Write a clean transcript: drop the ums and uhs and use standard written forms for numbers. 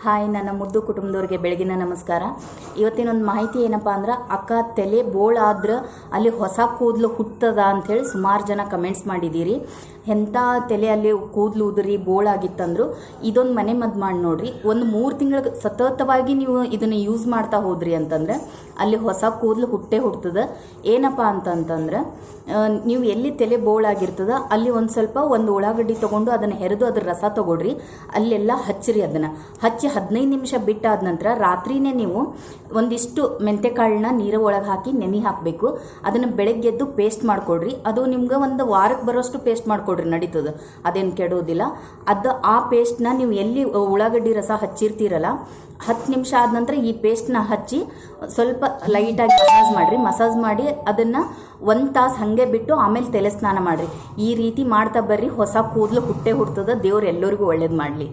Hi ನನ್ನ ಮುದ್ದು ಕುಟುಂಬದವ್ರಿಗೆ ಬೆಳಗಿನ ನಮಸ್ಕಾರ. ಇವತ್ತಿನೊಂದು ಮಾಹಿತಿ ಏನಪ್ಪ ಅಂದ್ರೆ, ಅಕ್ಕ ತಲೆ ಬೋಳ್ ಆದ್ರೆ ಅಲ್ಲಿ ಹೊಸ ಕೂದಲು ಹುಟ್ಟದ ಅಂಥೇಳಿ ಸುಮಾರು ಜನ ಕಮೆಂಟ್ಸ್ ಮಾಡಿದ್ದೀರಿ. ಎಂಥ ತಲೆಯಲ್ಲಿ ಕೂದಲು ಉದುರಿ ಬೋಳಾಗಿತ್ತಂದ್ರು ಇದೊಂದು ಮನೆ ಮದ್ದು ಮಾಡಿ ನೋಡ್ರಿ. ಒಂದು 3 ತಿಂಗಳಿಗೆ ಸತತವಾಗಿ ನೀವು ಇದನ್ನು ಯೂಸ್ ಮಾಡ್ತಾ ಹೋದ್ರಿ ಅಂತಂದ್ರೆ ಅಲ್ಲಿ ಹೊಸ ಕೂದಲು ಹುಟ್ಟುತ್ತದೆ. ಏನಪ್ಪ ಅಂತಂತಂದ್ರೆ, ನೀವು ಎಲ್ಲಿ ತಲೆ ಬೋಳಾಗಿರ್ತದ ಅಲ್ಲಿ ಒಂದು ಉಳ್ಳಾಗಡ್ಡಿ ತೊಗೊಂಡು ಅದನ್ನು ಹೆರೆದು ಅದ್ರ ರಸ ತೊಗೊಳ್ರಿ, ಅಲ್ಲೆಲ್ಲ ಹಚ್ಚಿರಿ. ಅದನ್ನು ಹಚ್ಚಿ 15 ನಿಮಿಷ ಬಿಟ್ಟಾದ ನಂತರ ರಾತ್ರಿನೇ ನೀವು ಒಂದಿಷ್ಟು ಮೆಂತೆಕಾಳನ್ನ ನೀರು ಒಳಗೆ ಹಾಕಿ ನೆನೆ ಹಾಕಬೇಕು. ಅದನ್ನು ಬೆಳಗ್ಗೆದ್ದು ಪೇಸ್ಟ್ ಮಾಡ್ಕೊಡ್ರಿ. ಅದು ನಿಮ್ಗೆ ಒಂದು ವಾರಕ್ಕೆ ಬರೋಷ್ಟು ಪೇಸ್ಟ್ ಮಾಡ್ಕೊಡ್ರಿ, ನಡೀತದೆ, ಅದೇನು ಕೆಡೋದಿಲ್ಲ. ಆ ಪೇಸ್ಟ್ನ ನೀವು ಎಲ್ಲಿ ಉಳ್ಳಾಗಡ್ಡಿ ರಸ ಹಚ್ಚಿರ್ತೀರಲ್ಲ 10 ನಿಮಿಷ ಆದ ನಂತರ ಈ ಪೇಸ್ಟ್ನ ಹಚ್ಚಿ ಸ್ವಲ್ಪ ಲೈಟಾಗಿ ಮಸಾಜ್ ಮಾಡಿ ಅದನ್ನು 1 ತಾಸು ಹಾಗೆ ಬಿಟ್ಟು ಆಮೇಲೆ ತಲೆ ಸ್ನಾನ ಮಾಡಿರಿ. ಈ ರೀತಿ ಮಾಡ್ತಾ ಬರ್ರಿ, ಹೊಸ ಕೂದಲು ಹುಟ್ಟುತ್ತದೆ. ದೇವ್ರು ಎಲ್ಲರಿಗೂ ಒಳ್ಳೇದು ಮಾಡಲಿ.